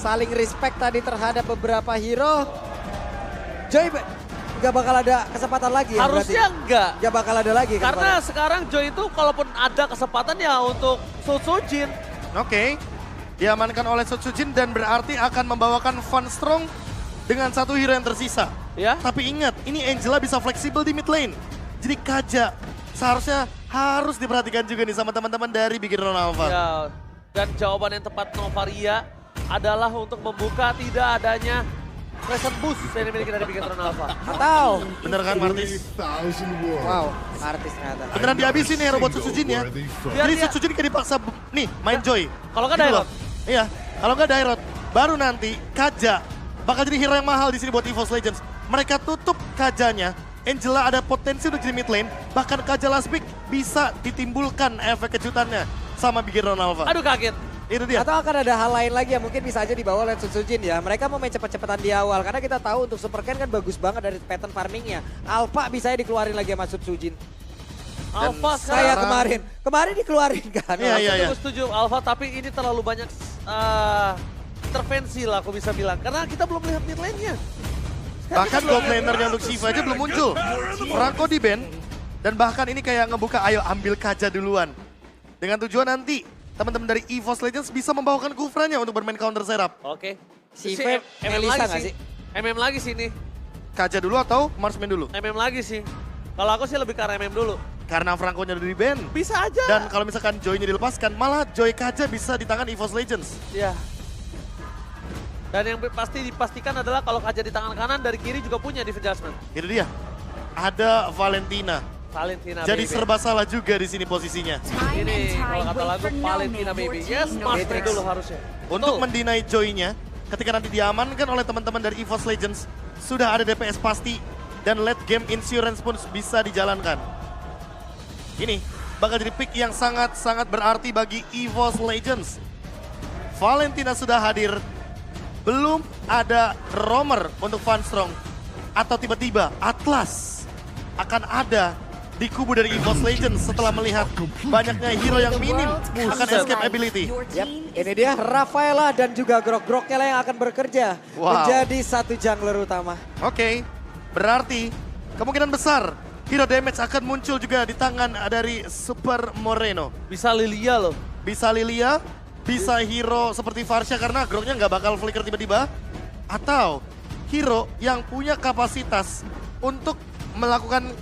saling respect tadi terhadap beberapa hero. Joy nggak bakal ada kesempatan lagi ya Harusnya berarti? enggak. Nggak bakal ada lagi kan? Karena sekarang Joy itu kalaupun ada kesempatan ya untuk Sotsujin. Oke, diamankan oleh Sotsujin dan berarti akan membawakan Fun Strong dengan satu hero yang tersisa. Ya. Tapi ingat, ini Angela bisa fleksibel di mid lane. Jadi Kaja seharusnya harus diperhatikan juga nih sama teman-teman dari Big Hero Alpha. Ya, dan jawaban yang tepat Novaria adalah untuk membuka tidak adanya present boost yang dimiliki dari Big Hero Alpha. Atau, Bener kan Martis? wow, artis ternyata. Beneran dihabisin nih robot Sotsujin ya. Jadi dia- Sotsujin kayak dipaksa nih main Joy. Kalau nggak Gitu Dairot. loh. Iya, kalau nggak Dairot, baru nanti Kaja bakal jadi hero yang mahal di sini buat EVOS Legends. Mereka tutup Kajanya, Angela ada potensi untuk jadi mid lane, bahkan Kaja last pick bisa ditimbulkan efek kejutannya sama Big Hero Alpha. Aduh kaget. Itu dia. Atau akan ada hal lain lagi yang mungkin bisa aja dibawa oleh Sotsujin ya. Mereka mau main cepet-cepetan di awal. Karena kita tahu untuk Super Ken kan bagus banget dari pattern farmingnya. Alpha bisa ya dikeluarin lagi sama Sotsujin. Alpha Saya sekarang. kemarin dikeluarin kan. Iya, iya, iya. Aku setuju Alpha, tapi ini terlalu banyak intervensi lah aku bisa bilang. Karena kita belum lihat mid lane-nya. Bahkan gold lanernya untuk Shiva aja belum muncul. Franco di ban, dan bahkan ini kayak ngebuka ayo ambil Kaja duluan. Dengan tujuan nanti teman-teman dari EVOS Legends bisa membawakan Kufranya untuk bermain counter setup. Oke. Si Si Feb, Melisa nggak sih? MM lagi sih ini. Kaja dulu atau Marsman dulu? MM lagi sih. Kalau aku sih lebih ke arah MM dulu. Karena Franco-nya udah di ban. Bisa aja. Dan kalau misalkan Joy-nya dilepaskan, malah Joy Kaja bisa di tangan EVOS Legends. Ya. Dan yang pasti dipastikan adalah kalau Kaja di tangan kanan, dari kiri juga punya defense adjustment. Itu dia. Ada Valentina. Valentina Jadi baby. serba salah juga di sini posisinya. Ini kalau kata lagu Valentina baby. Yes, Marsman dulu harusnya. Untuk Betul. mendinai Joy-nya, ketika nanti diamankan oleh teman-teman dari EVOS Legends, sudah ada DPS pasti dan late game insurance pun bisa dijalankan. Ini bakal jadi pick yang sangat-sangat berarti bagi EVOS Legends. Valentina sudah hadir, belum ada roamer untuk Fun Strong. Atau tiba-tiba Atlas akan ada di kubu dari EVOS Legends setelah melihat banyaknya hero yang minim akan escape ability. Yap, ini dia Rafaela dan juga Grok-Groknya lah yang akan bekerja Wow. menjadi satu jungler utama. Oke, berarti kemungkinan besar hero damage akan muncul juga di tangan dari Super Moreno. Bisa Lilia loh. Bisa Lilia, bisa hero seperti Varsha karena groknya nggak bakal flicker tiba-tiba. Atau hero yang punya kapasitas untuk melakukan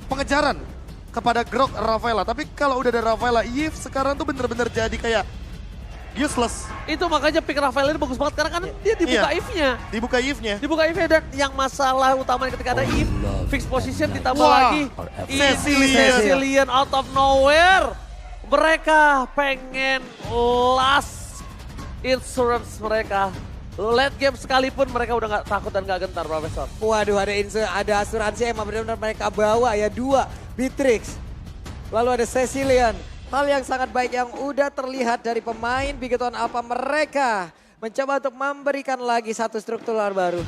pengejaran kepada grok Rafaela. Tapi kalau udah ada Rafaela, Yves sekarang tuh bener-bener jadi kayak useless. Itu makanya pick Rafael ini bagus banget karena kan dia dibuka Iya. if-nya. Dibuka Yves-nya. Dibuka if-nya dan yang masalah utamanya ketika ada if, fix position ditambah Wah, lagi Cecilian. Cecilian out of nowhere. Mereka pengen last insurance mereka. Late game sekalipun mereka udah gak takut dan gak gentar, Profesor. Waduh, ada asuransi yang benar-benar mereka bawa ya, 2 Beatrix. Lalu ada Cecilian. Hal yang sangat baik yang udah terlihat dari pemain Big Hero Alpha, mereka mencoba untuk memberikan lagi satu struktur baru.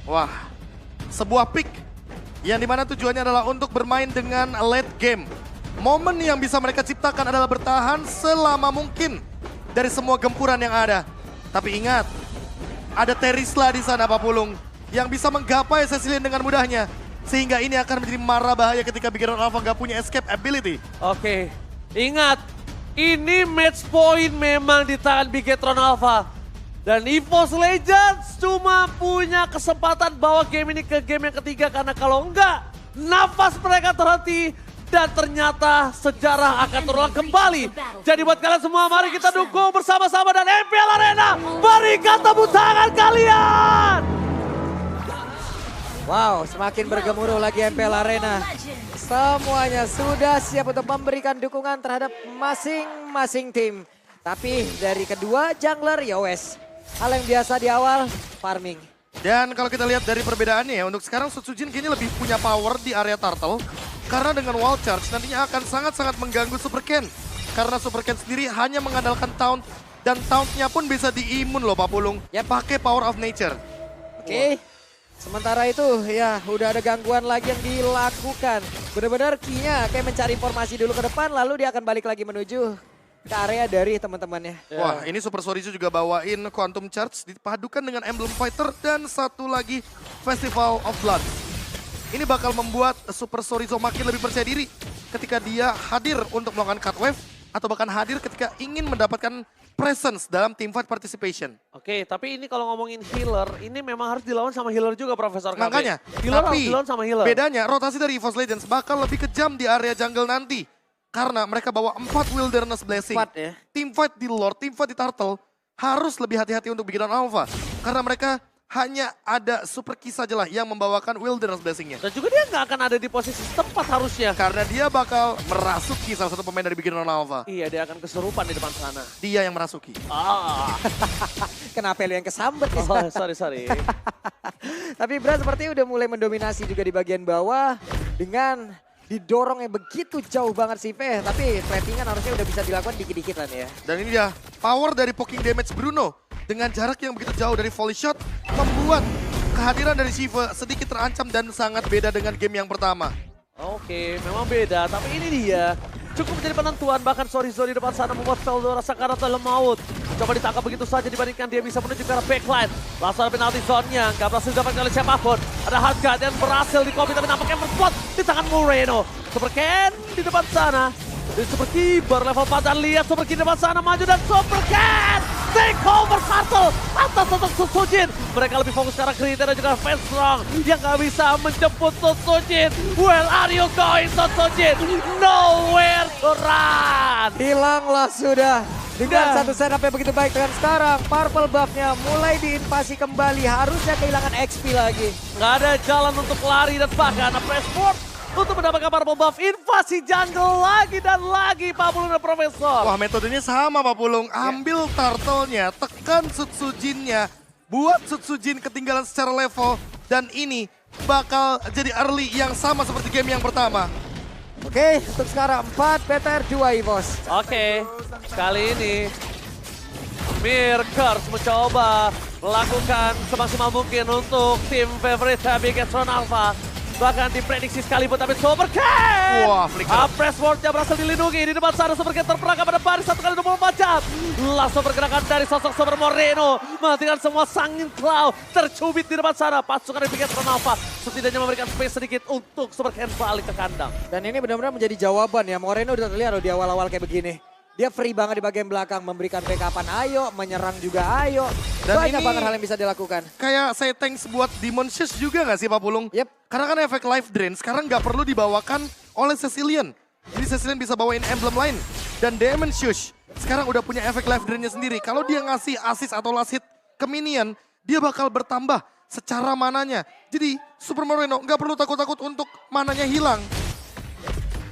Wah, sebuah pick yang dimana tujuannya adalah untuk bermain dengan late game. Momen yang bisa mereka ciptakan adalah bertahan selama mungkin dari semua gempuran yang ada. Tapi ingat, ada Terisla di sana Pak Pulung yang bisa menggapai Cecilian dengan mudahnya. Sehingga ini akan menjadi mara bahaya ketika Big Hero Alpha gak punya escape ability. Oke, ingat ini match point memang di tangan Bigetron Alpha. Dan EVOS Legends cuma punya kesempatan bawa game ini ke game yang ketiga karena kalau enggak, nafas mereka terhenti dan ternyata sejarah akan terulang kembali. Jadi buat kalian semua, mari kita dukung bersama-sama dan MPL Arena berikan tepuk tangan kalian. Wow, semakin bergemuruh lagi MPL Arena. Semuanya sudah siap untuk memberikan dukungan terhadap masing-masing tim. Tapi dari kedua jungler, ya wes. Hal yang biasa di awal, farming. Dan kalau kita lihat dari perbedaannya ya, untuk sekarang Sotsujin kayaknya lebih punya power di area turtle. Karena dengan wall charge nantinya akan sangat-sangat mengganggu Super Ken. Karena Super Ken sendiri hanya mengandalkan taunt. Dan tauntnya pun bisa diimun loh Pak Pulung. Ya pakai power of nature. Oke. Sementara itu ya udah ada gangguan lagi yang dilakukan. Benar-benar Key-nya kayak mencari informasi dulu ke depan lalu dia akan balik lagi menuju ke area dari teman-temannya. Wah, ini Super Sorizo juga bawain Quantum Charge dipadukan dengan Emblem Fighter dan satu lagi Festival of Blood. Ini bakal membuat Super Sorizo makin lebih percaya diri ketika dia hadir untuk melakukan cut wave atau bahkan hadir ketika ingin mendapatkan presence dalam teamfight participation. Oke, tapi ini kalau ngomongin healer, ini memang harus dilawan sama healer juga Profesor KB. Makanya, Healer harus tapi dilawan sama healer. bedanya rotasi dari EVOS Legends bakal lebih kejam di area jungle nanti. Karena mereka bawa 4 Wilderness Blessing. 4 ya. Teamfight di Lord, teamfight di Turtle harus lebih hati-hati untuk bikin Alpha. Karena mereka hanya ada Super Key saja lah yang membawakan Wilderness Blessing-nya. Dan juga dia nggak akan ada di posisi tepat harusnya. Karena dia bakal merasuki salah satu pemain dari bikin Alpha. Iya, dia akan kesurupan di depan sana. Dia yang merasuki. Kenapa lu yang kesambet nih? Oh, sorry. Tapi Bra sepertinya udah mulai mendominasi juga di bagian bawah dengan didorongnya begitu jauh banget si Feh. Tapi platingan harusnya udah bisa dilakukan dikit-dikit lah nih ya. Dan ini dia power dari poking damage Bruno. Dengan jarak yang begitu jauh dari volley shot membuat kehadiran dari Shiva sedikit terancam dan sangat beda dengan game yang pertama. Oke, memang beda. Tapi ini dia. Cukup menjadi penentuan. Bahkan Sorizo di depan sana membuat Veldora Sakarata lemah. Coba ditangkap begitu saja dibandingkan dia bisa menuju ke arah backline. Langsung ada penalti zone-nya. Gak berhasil didapatkan oleh siapapun. Ada Hardguard yang berhasil di copy tapi nampaknya berspot di tangan Moreno. Super Ken di depan sana. Dan Super Key level 4 dan lihat Super Key di depan sana maju dan Super Ken take over Turtle atas untuk Susujin. Mereka lebih fokus ke arah Krita dan juga Fans Strong yang gak bisa menjemput Susujin. Where are you going Susujin? Nowhere to run. Hilanglah sudah. Dengan satu setup yang begitu baik dengan sekarang. Purple buff-nya mulai diinvasi kembali. Harusnya kehilangan XP lagi. Gak ada jalan untuk lari dan bahkan Pressboard untuk mendapatkan purple buff. Invasi jungle lagi dan lagi Pak Pulung dan Profesor. Wah, metodenya sama Pak Pulung. Ambil turtle-nya, tekan Sutsujin-nya, buat Sutsujin ketinggalan secara level. Dan ini bakal jadi early yang sama seperti game yang pertama. Oke, untuk sekarang 4 BTR 2 EVOS. Oke, kali ini Mirkers mencoba melakukan semaksimal mungkin untuk tim favorite Bigetron Alpha. Bahkan diprediksi sekalipun tapi Super Ken! Wah, flicker. Pressword-nya berhasil dilindungi di depan sana. Super Ken terperangkap pada baris 1 kali 24 jam. Langsung pergerakan dari sosok Super Moreno. Menghentikan semua sangin cloud. Tercubit di depan sana. Pasukan dari Bigetron Alpha setidaknya memberikan space sedikit untuk Super Ken balik ke kandang. Dan ini benar-benar menjadi jawaban ya. Moreno udah terlihat loh di awal-awal kayak begini. Dia free banget di bagian belakang, memberikan backupan ayo, menyerang juga ayo. Dan banyak ini banget hal yang bisa dilakukan. Kayak saya thanks buat Demon Shush juga gak sih Pak Pulung? Yep. Karena kan efek life drain sekarang nggak perlu dibawakan oleh Cecilian. Jadi Cecilian bisa bawain emblem lain. Dan Demon Shush sekarang udah punya efek life drainnya sendiri. Kalau dia ngasih assist atau last hit ke minion, dia bakal bertambah secara mananya. Jadi Super Moreno nggak perlu takut-takut untuk mananya hilang.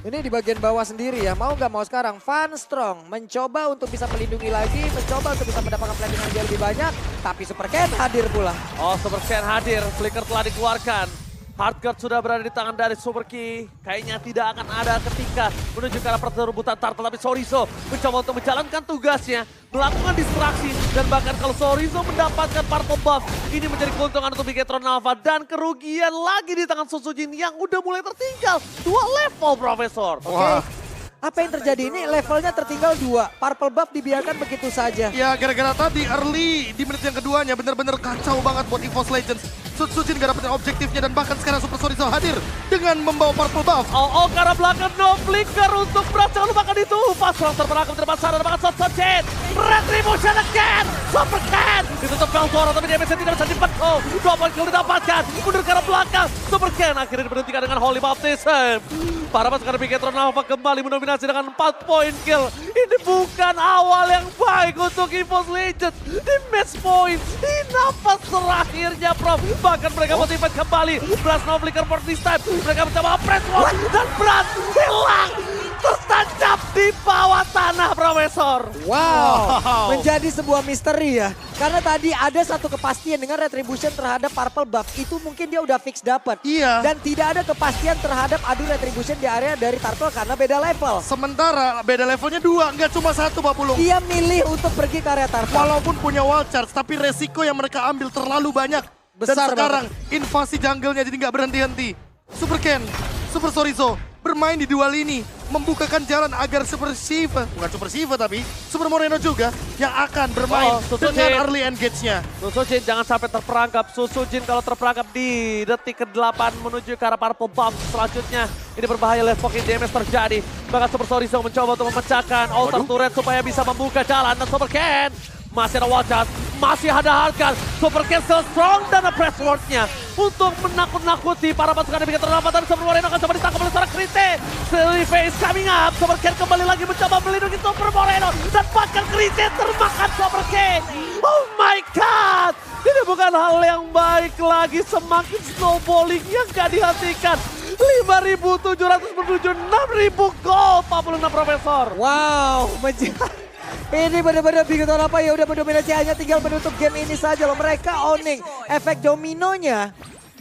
Ini di bagian bawah sendiri ya, mau gak mau sekarang Van Strong mencoba untuk bisa melindungi lagi, mencoba untuk bisa mendapatkan platinum yang jauh lebih banyak. Tapi Super Ken hadir pula. Oh, Super Ken hadir, flicker telah dikeluarkan. Hardguard sudah berada di tangan dari Super Key. Kayaknya tidak akan ada ketika menuju ke arah perterubutan Turtle. Tapi Sorizo mencoba untuk menjalankan tugasnya, melakukan distraksi. Dan bahkan kalau Sorizo mendapatkan purple buff, ini menjadi keuntungan untuk Bigetron Alpha. Dan kerugian lagi di tangan Susujin yang udah mulai tertinggal 2 level, Profesor. Wah. Apa yang terjadi ini levelnya tertinggal 2. Purple buff dibiarkan begitu saja. Ya gara-gara tadi early di menit yang keduanya bener-bener kacau banget buat EVOS Legends. Sutsujin gak dapetin objektifnya dan bahkan sekarang Super Sorizo hadir dengan membawa purple buff. Oh, ke arah belakang, no flicker untuk Bras, jangan lupakan itu. Pas terperangkap di depan sana, bahkan Sutsujin. Retribution again, Super Ken. Ditutup Veldora tapi dia tidak bisa dipenuh. 2 poin kill didapatkan, mundur ke arah belakang. Super Ken akhirnya diberhentikan dengan Holy Baptism. Para pasukan Bigetron Alpha kembali mendominasi dengan 4 poin kill. Ini bukan awal yang baik untuk EVOS Legends di match point. Di nafas terakhirnya, Prof. Bahkan mereka motivate kembali. Bras no flicker for this time. Mereka mencoba press wall dan Bras hilang. Tertancap di bawah tanah, Profesor. Wow, menjadi sebuah misteri ya. Karena tadi ada satu kepastian dengan retribution terhadap purple buff. Itu mungkin dia udah fix dapat. Iya. Dan tidak ada kepastian terhadap adu retribution di area dari Turtle karena beda level. Sementara beda levelnya 2, nggak cuma 1 Pak Pulung. Dia milih untuk pergi ke area Turtle. Walaupun punya wall charge, tapi resiko yang mereka ambil terlalu banyak. Besar Dan sekarang invasi jungle-nya jadi nggak berhenti-henti. Super Ken, Super Sorizo bermain di dua lini, membukakan jalan agar Super Shiva, bukan Super Shiva tapi Super Moreno juga yang akan bermain dengan early engage-nya. Susujin jangan sampai terperangkap. Susujin kalau terperangkap di detik ke-8 menuju ke arah Purple Bomb selanjutnya. Ini berbahaya, left pocket damage terjadi. Bahkan Super Sorizo mencoba untuk memecahkan Altar Turret supaya bisa membuka jalan. Dan Super Ken masih ada Wajat, masih ada Harkan. Super Ken still strong dan ada press ward-nya untuk menakut-nakuti para pasukan yang bikin terdapat. Dan Super Moreno akan coba ditangkap oleh seorang Krite. Silly face coming up. Super Ken kembali lagi mencoba melindungi Super Moreno. Dan bahkan Krite termakan Super Ken. Oh my god! Ini bukan hal yang baik lagi. Semakin snowballing yang gak dihentikan. 5.700 menuju 6.000 gold. 46 Profesor. Wow, ini benar-benar Bigetron Alpha ya udah mendominasi, hanya tinggal menutup game ini saja loh. Mereka owning efek dominonya.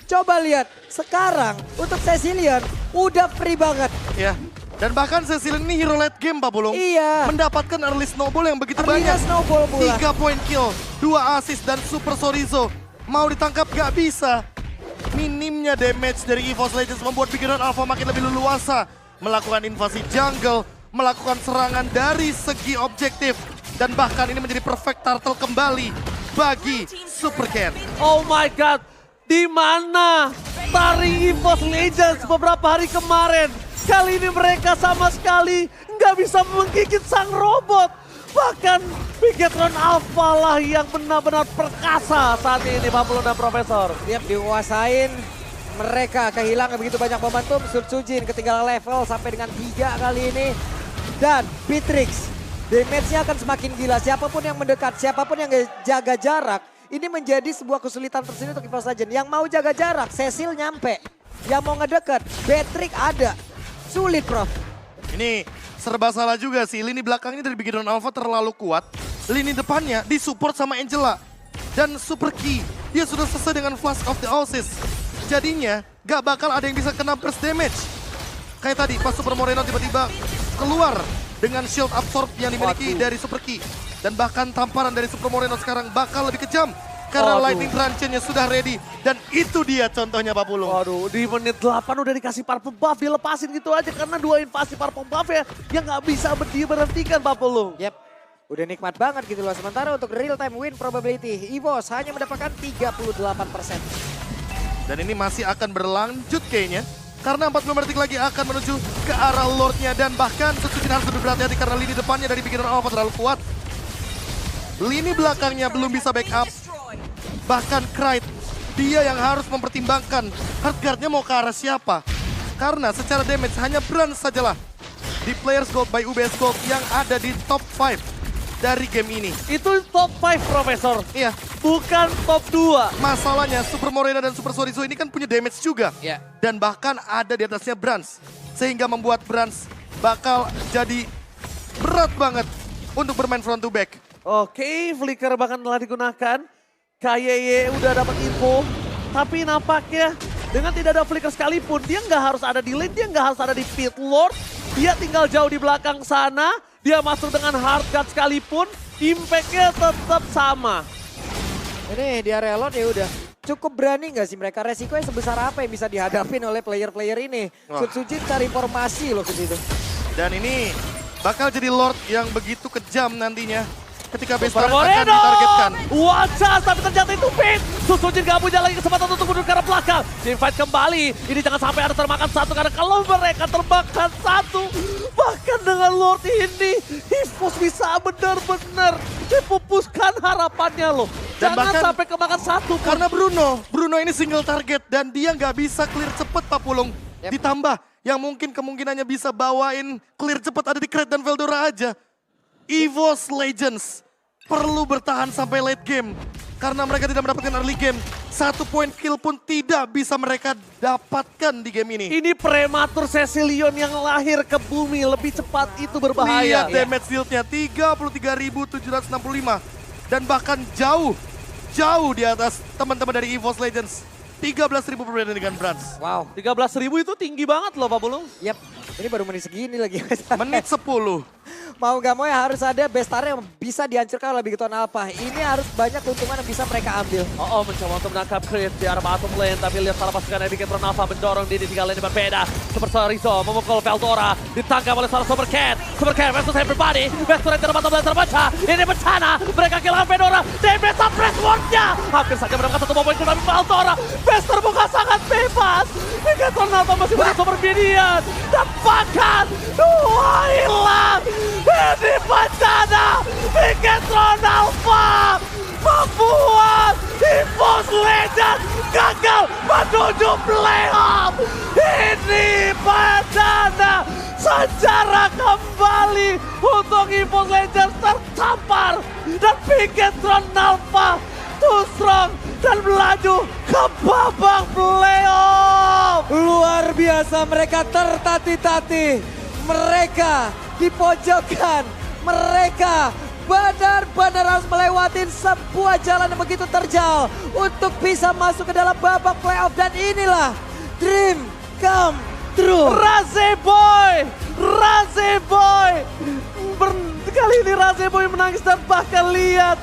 Coba lihat sekarang untuk Cecilion udah free banget. Ya. Dan bahkan Cecilion ini hero late game Pak Pulung. Iya. Mendapatkan early snowball yang begitu Early banyak. snowball pula. 3 point kill, 2 assist dan Super Sorizo. Mau ditangkap gak bisa. Minimnya damage dari EVOS Legends membuat Bigetron Alpha makin lebih leluasa melakukan invasi jungle, melakukan serangan dari segi objektif, dan bahkan ini menjadi perfect turtle kembali bagi Super Ken. Oh my god, di mana taring EVOS Legends beberapa hari kemarin? Kali ini mereka sama sekali nggak bisa menggigit sang robot. Bahkan Bigetron Alpha lah yang benar-benar perkasa saat ini, 56 Profesor. Dia dikuasain, mereka kehilangan begitu banyak momentum. Sutsujin ketinggalan level sampai dengan 3 kali ini. Dan Beatrix, damage-nya akan semakin gila. Siapapun yang mendekat, siapapun yang jaga jarak, ini menjadi sebuah kesulitan tersendiri untuk EVOS Legends. Yang mau jaga jarak, Cecil nyampe. Yang mau ngedekat, Beatrix ada. Sulit, Prof. Ini serba salah juga sih, lini belakangnya dari Bigetron Alpha terlalu kuat. Lini depannya disupport sama Angela. Dan Super Key, dia sudah selesai dengan Flash of the Oasis. Jadinya gak bakal ada yang bisa kena burst damage. Kayak tadi pas Super Moreno tiba-tiba keluar dengan shield absorb yang dimiliki dari Super Key. Dan bahkan tamparan dari Super Moreno sekarang bakal lebih kejam. Karena Lightning Truncheon-nya sudah ready. Dan itu dia contohnya Pak Pulung. Waduh, di menit 8 udah dikasih purple buff, dilepasin gitu aja karena 2 invasi purple buff ya yang nggak bisa diberhentikan Pak Pulung. Yep, udah nikmat banget gitu loh. Sementara untuk real time win probability, EVOS hanya mendapatkan 38%. Dan ini masih akan berlanjut kayaknya. Karena 40 detik lagi akan menuju ke arah Lordnya. Dan bahkan Sutsujin harus lebih berhati-hati karena lini depannya dari Bigetron Alpha terlalu kuat. Lini belakangnya belum bisa backup. Bahkan Krite, dia yang harus mempertimbangkan hardguard-nya mau ke arah siapa. Karena secara damage hanya Brand sajalah di Players Gold by UBS Gold yang ada di top 5 dari game ini. Itu top 5 Profesor, Iya, bukan top 2. masalahnya Super Moreno dan Super Sorizo ini kan punya damage juga. Iya. Dan bahkan ada di atasnya Brans. Sehingga membuat Brans bakal jadi berat banget untuk bermain front to back. Oke, flicker bahkan telah digunakan. KYY udah dapat info, tapi nampaknya dengan tidak ada flicker sekalipun, dia nggak harus ada di lane, dia nggak harus ada di pit lord, dia tinggal jauh di belakang sana, dia masuk dengan hard guard sekalipun, impact-nya tetap sama. Ini di area Lord ya udah. Cukup berani nggak sih mereka? Resikonya sebesar apa yang bisa dihadapin oleh player-player ini? Sutsujin cari informasi loh ke situ. Dan ini bakal jadi Lord yang begitu kejam nantinya. Ketika base Super turret akan Moreno! ditargetkan. Wajah, tapi ternyata itu pin. Sutsujin gak punya lagi kesempatan untuk mundur ke arah belakang. Teamfight kembali. Ini jangan sampai ada termakan satu, karena kalau mereka termakan satu, bahkan dengan Lord ini, EVOS bisa benar-benar dipupuskan harapannya loh. Dan Jangan bahkan sampai kemakan satu pun. Karena Bruno ini single target dan dia nggak bisa clear cepet Pak Pulung. Ditambah yang mungkin kemungkinannya bisa bawain clear cepet ada di Krite dan Veldora aja. EVOS Legends perlu bertahan sampai late game. Karena mereka tidak mendapatkan early game. 1 point kill pun tidak bisa mereka dapatkan di game ini. Ini prematur Cecilion yang lahir ke bumi. Lebih cepat itu berbahaya. Lihat damage deal-nya 33.765. Dan bahkan jauh di atas teman-teman dari EVOS Legends. 13.000 perbedaan dengan Brans. Wow. 13.000 itu tinggi banget loh Pak Pulung. Yap, ini baru menit segini lagi. Menit 10. Mau gak mau ya harus ada bestar yang bisa dihancurkan oleh Bigetron Alpha. Ini harus banyak keuntungan yang bisa mereka ambil. Mencoba untuk menangkap Chris di arah bottom lane, tapi lihat salah pasukan dari Bigetron Alpha mendorong Didi 3 lane berbeda. Super Rizzo memukul Veldora, ditangkap oleh seorang Supercat. Supercat versus everybody. Vestor yang bottom lane terbaca. Ini bencana, mereka kehilangan Veldora. DB suppress wardnya. Hampir saja mendapatkan satu momen tapi Veldora. Vestor buka sangat bebas. Bigetron Alpha masih punya Super Minion. Dan bahkan 2 hilang. Ini bencana. Bigetron Alpha membuat EVOS Legends gagal menuju playoff. Ini bencana. Sejarah kembali untuk EVOS Legends tertampar. Dan Bigetron Alpha too strong dan melaju ke babak playoff. Luar biasa, mereka tertatih-tatih. Mereka dipojokkan. Mereka benar-benar harus melewati sebuah jalan yang begitu terjal untuk bisa masuk ke dalam babak playoff. Dan inilah dream come true. Raze Boy. Kali ini Raze Boy menangis dan bahkan lihat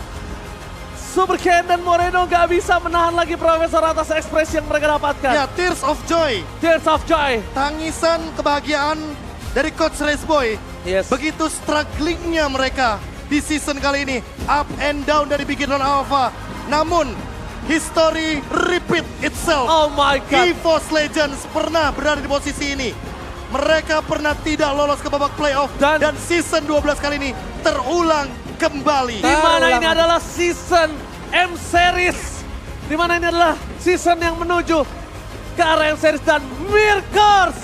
Super Ken dan Moreno gak bisa menahan lagi Profesor atas ekspresi yang mereka dapatkan. Ya, Tears of Joy. Tears of Joy. Tangisan kebahagiaan dari Coach Raceboy. Yes. Begitu strugglingnya mereka di season kali ini. Up and down dari Bigetron Alpha. Namun, history repeat itself. Oh my God. EVOS Legends pernah berada di posisi ini. Mereka pernah tidak lolos ke babak playoff. Dan season 12 kali ini terulang kembali. Di mana ini adalah season M-Series. Di mana ini adalah season yang menuju ke arah M-Series dan Mirkors.